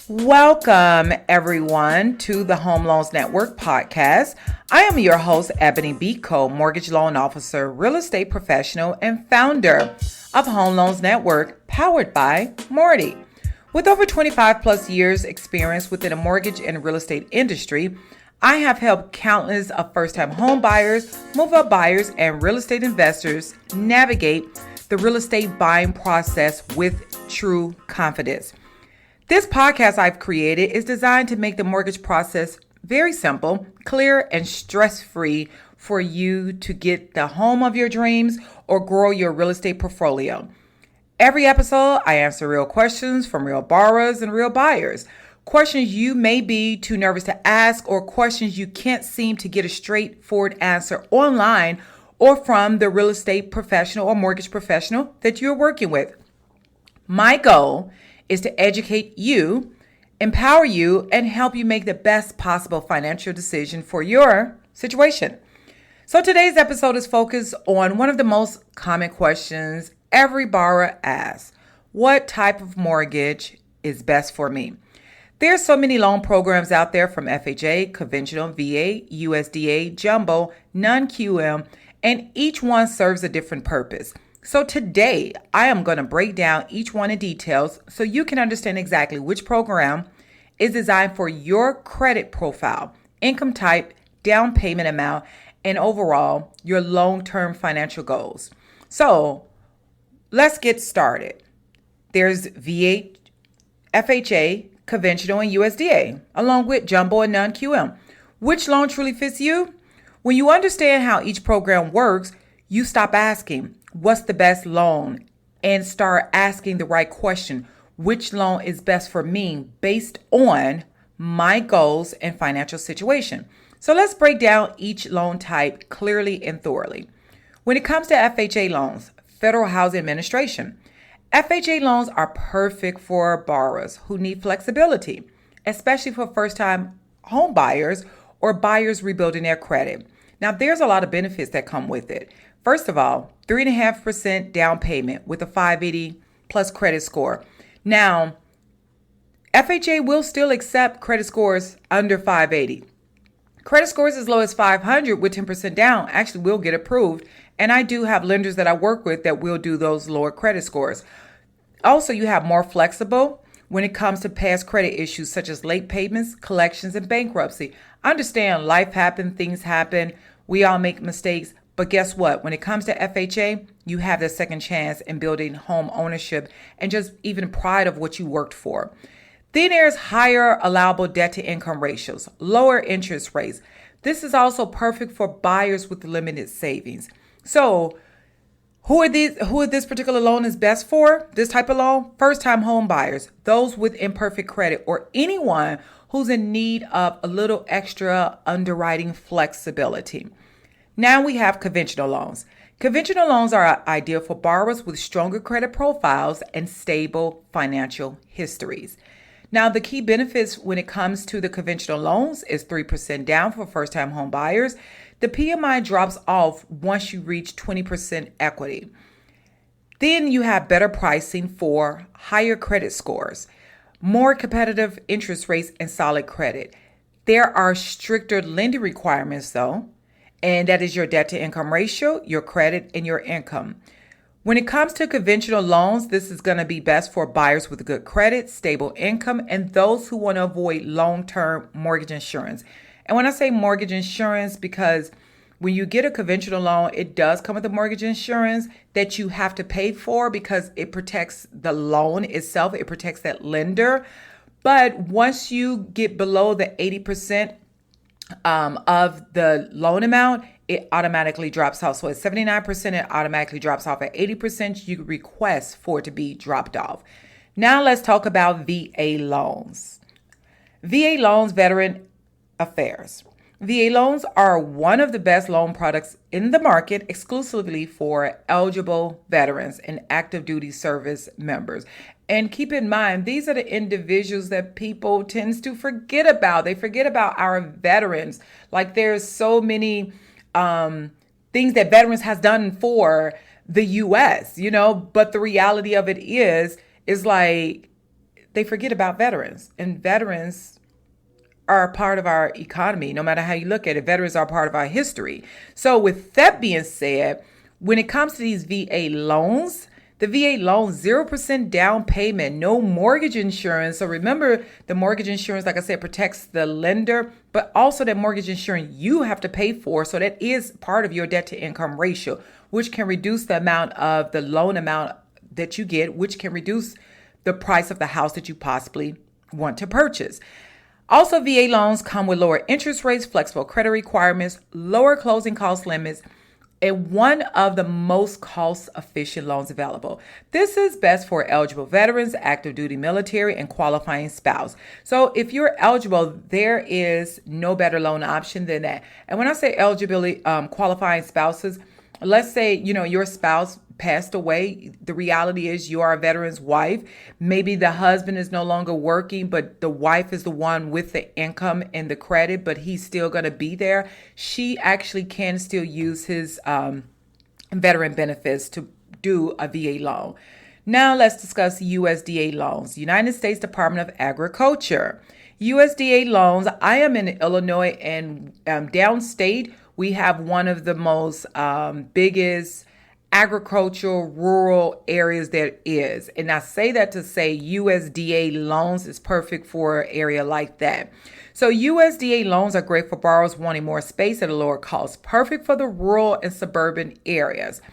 Welcome, everyone, to the Home Loans Network podcast. I am your host, Ebonie Beaco, mortgage loan officer, real estate professional, and founder of Home Loans Network, powered by Morty. With over 25 plus years experience within the mortgage and real estate industry, I have helped countless of first-time home buyers, move-up buyers, and real estate investors navigate the real estate buying process with true confidence. This podcast I've created is designed to make the mortgage process very simple, clear, and stress-free for you to get the home of your dreams or grow your real estate portfolio. Every episode, I answer real questions from real borrowers and real buyers. Questions you may be too nervous to ask, or questions you can't seem to get a straightforward answer online or from the real estate professional or mortgage professional that you're working with. My goal is to educate you, empower you, and help you make the best possible financial decision for your situation. So today's episode is focused on one of the most common questions every borrower asks: what type of mortgage is best for me? There's so many loan programs out there, from FHA, conventional, VA, USDA, jumbo, non-QM, and each one serves a different purpose. So today, I am going to break down each one in details so you can understand exactly which program is designed for your credit profile, income type, down payment amount, and overall, your long-term financial goals. So let's get started. There's VA, FHA, conventional, and USDA, along with jumbo and non-QM. Which loan truly fits you? When you understand how each program works, you stop asking, what's the best loan, and start asking the right question: which loan is best for me based on my goals and financial situation? So let's break down each loan type clearly and thoroughly. When it comes to FHA loans, Federal Housing Administration, FHA loans are perfect for borrowers who need flexibility, especially for first-time home buyers or buyers rebuilding their credit. Now, there's a lot of benefits that come with it. First of all, 3.5% down payment with a 580 plus credit score. Now, FHA will still accept credit scores under 580. Credit scores as low as 500 with 10% down actually will get approved. And I do have lenders that I work with that will do those lower credit scores. Also, you have more flexible when it comes to past credit issues such as late payments, collections, and bankruptcy. Understand, life happens, things happen. We all make mistakes. But guess what? When it comes to FHA, you have the second chance in building home ownership and just even pride of what you worked for. Then there's higher allowable debt to income ratios, lower interest rates. This is also perfect for buyers with limited savings. So who this particular loan is best for? This type of loan? First-time home buyers, those with imperfect credit, or anyone who's in need of a little extra underwriting flexibility. Now we have conventional loans. Conventional loans are ideal for borrowers with stronger credit profiles and stable financial histories. Now, the key benefits when it comes to the conventional loans is 3% down for first-time home buyers. The PMI drops off once you reach 20% equity. Then you have better pricing for higher credit scores, more competitive interest rates, and solid credit. There are stricter lending requirements, though, and that is your debt to income ratio, your credit, and your income. When it comes to conventional loans, this is going to be best for buyers with good credit, stable income, and those who want to avoid long-term mortgage insurance. And when I say mortgage insurance, because when you get a conventional loan, it does come with a mortgage insurance that you have to pay for because it protects the loan itself. It protects that lender. But once you get below the 80% of the loan amount, it automatically drops off. So at 79%, it automatically drops off. At 80%, you request for it to be dropped off. Now let's talk about VA loans. VA loans, Veteran Affairs. VA loans are one of the best loan products in the market, exclusively for eligible veterans and active duty service members. And keep in mind, these are the individuals that people tend to forget about. They forget about our veterans. Like, there's so many things that veterans has done for the U.S., but the reality of it is like they forget about veterans. And veterans are a part of our economy, no matter how you look at it. Veterans are part of our history. So with that being said, when it comes to these VA loans, the VA loans, 0% down payment, no mortgage insurance. So remember, the mortgage insurance, like I said, protects the lender, but also that mortgage insurance you have to pay for. So that is part of your debt to income ratio, which can reduce the amount of the loan amount that you get, which can reduce the price of the house that you possibly want to purchase. Also, VA loans come with lower interest rates, flexible credit requirements, lower closing cost limits, and one of the most cost-efficient loans available. This is best for eligible veterans, active duty military, and qualifying spouse. So if you're eligible, there is no better loan option than that. And when I say eligibility, qualifying spouses, let's say, your spouse passed away. The reality is you are a veteran's wife. Maybe the husband is no longer working, but the wife is the one with the income and the credit, but he's still going to be there. She actually can still use his veteran benefits to do a VA loan. Now let's discuss USDA loans, United States Department of Agriculture. USDA loans, I am in Illinois, and downstate, we have one of the most biggest agricultural rural areas there is. And I say that to say USDA loans is perfect for an area like that. So USDA loans are great for borrowers wanting more space at a lower cost, perfect for the rural and suburban areas.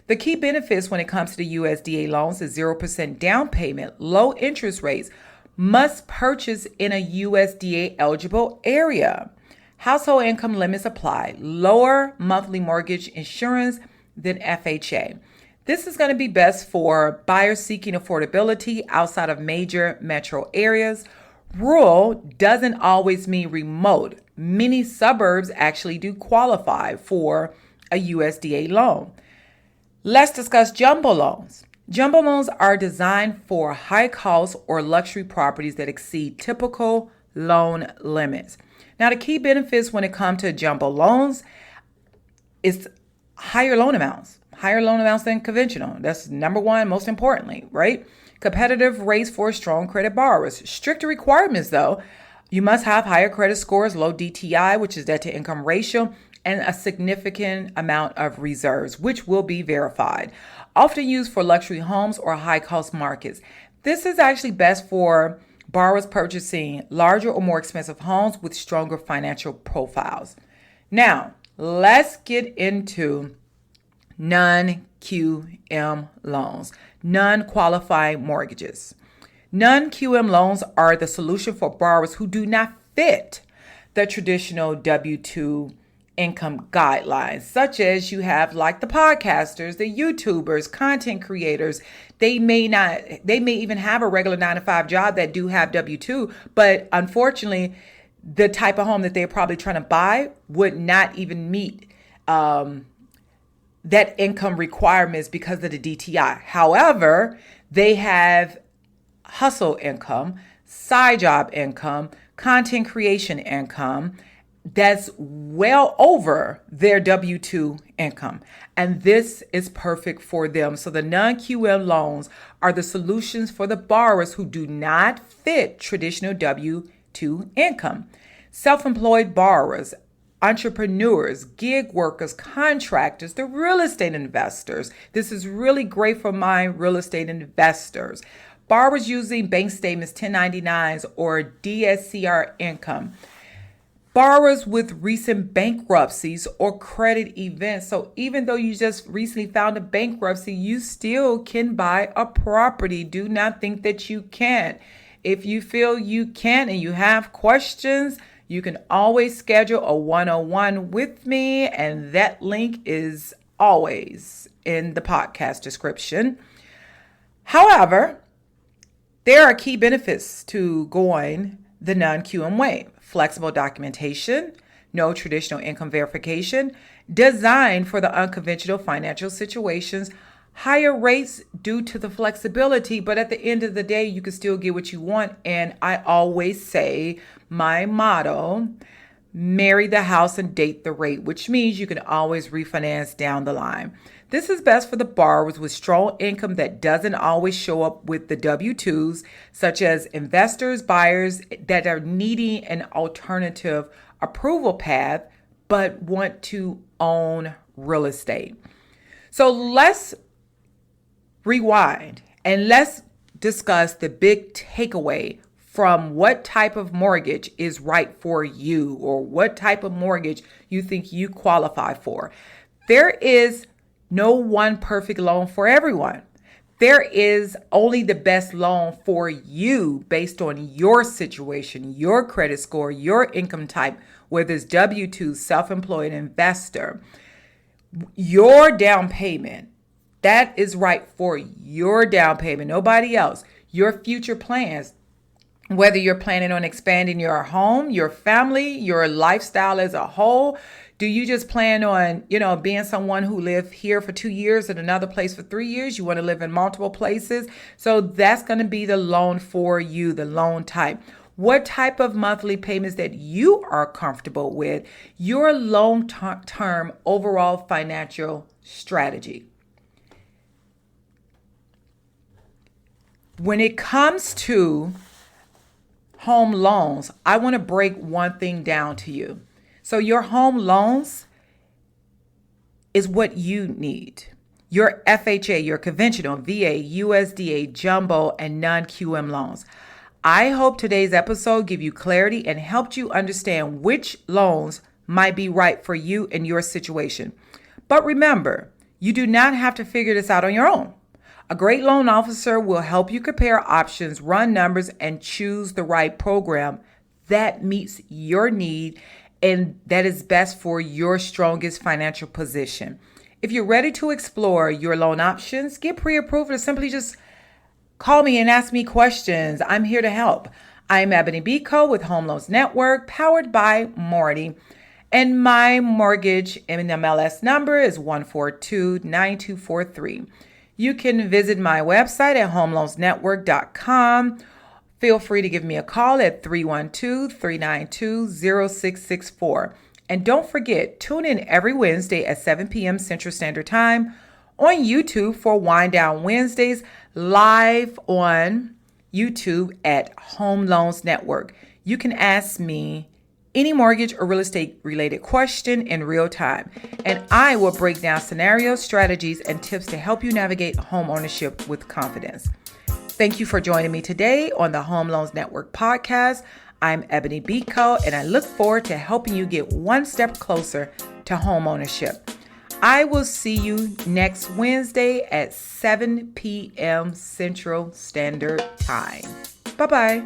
The key benefits when it comes to the USDA loans is 0% down payment, low interest rates, must purchase in a USDA eligible area. Household income limits apply, lower monthly mortgage insurance than FHA. This is going to be best for buyers seeking affordability outside of major metro areas. Rural doesn't always mean remote. Many suburbs actually do qualify for a USDA loan. Let's discuss jumbo loans. Jumbo loans are designed for high cost or luxury properties that exceed typical loan limits. Now, the key benefits when it comes to jumbo loans is higher loan amounts than conventional. That's number one, most importantly, right? Competitive rates for strong credit borrowers. Stricter requirements, though. You must have higher credit scores, low DTI, which is debt to income ratio, and a significant amount of reserves, which will be verified. Often used for luxury homes or high cost markets. This is actually best for borrowers purchasing larger or more expensive homes with stronger financial profiles. Now, let's get into non-QM loans, non-qualifying mortgages. Non-QM loans are the solution for borrowers who do not fit the traditional W-2 income guidelines, such as you have like the podcasters, the YouTubers, content creators. They may even have a regular 9-to-5 job that do have W-2, but unfortunately, the type of home that they're probably trying to buy would not even meet that income requirements because of the DTI. However, they have hustle income, side job income, content creation income that's well over their W-2 income. And this is perfect for them. So the non-QM loans are the solutions for the borrowers who do not fit traditional W-2 income. Self-employed borrowers, entrepreneurs, gig workers, contractors, the real estate investors. This is really great for my real estate investors. Borrowers using bank statements, 1099s, or DSCR income. Borrowers with recent bankruptcies or credit events. So even though you just recently found a bankruptcy, you still can buy a property. Do not think that you can't. If you feel you can and you have questions, you can always schedule a 101 with me, and that link is always in the podcast description. However, there are key benefits to going the non-QM way. Flexible documentation, no traditional income verification, designed for the unconventional financial situations, higher rates due to the flexibility, but at the end of the day, you can still get what you want. And I always say my motto, marry the house and date the rate, which means you can always refinance down the line. This is best for the borrowers with strong income that doesn't always show up with the W-2s, such as investors, buyers that are needing an alternative approval path but want to own real estate. So let's rewind and let's discuss the big takeaway from what type of mortgage is right for you, or what type of mortgage you think you qualify for. There is no one perfect loan for everyone. There is only the best loan for you based on your situation, your credit score, your income type, whether it's W-2, self-employed, investor. Your down payment, that is right for your down payment, nobody else. Your future plans, whether you're planning on expanding your home, your family, your lifestyle as a whole. Do you just plan on, being someone who lived here for 2 years and another place for 3 years? You want to live in multiple places? So that's going to be the loan for you, the loan type. What type of monthly payments that you are comfortable with, your long-term overall financial strategy. When it comes to home loans, I want to break one thing down to you. So your home loans is what you need. Your FHA, your conventional, VA, USDA, jumbo, and non-QM loans. I hope today's episode gave you clarity and helped you understand which loans might be right for you and your situation. But remember, you do not have to figure this out on your own. A great loan officer will help you compare options, run numbers, and choose the right program that meets your need and that is best for your strongest financial position. If you're ready to explore your loan options, get pre-approved, or simply just call me and ask me questions. I'm here to help. I'm Ebonie Beaco with Home Loans Network, powered by Marty. And my mortgage NMLS number is 1429243. You can visit my website at homeloansnetwork.com. Feel free to give me a call at 312-392-0664. And don't forget, tune in every Wednesday at 7 p.m. Central Standard Time on YouTube for Wind Down Wednesdays, live on YouTube at Home Loans Network. You can ask me any mortgage or real estate related question in real time, and I will break down scenarios, strategies, and tips to help you navigate home ownership with confidence. Thank you for joining me today on the Home Loans Network podcast. I'm Ebonie Beaco, and I look forward to helping you get one step closer to home ownership. I will see you next Wednesday at 7 p.m. Central Standard Time. Bye-bye.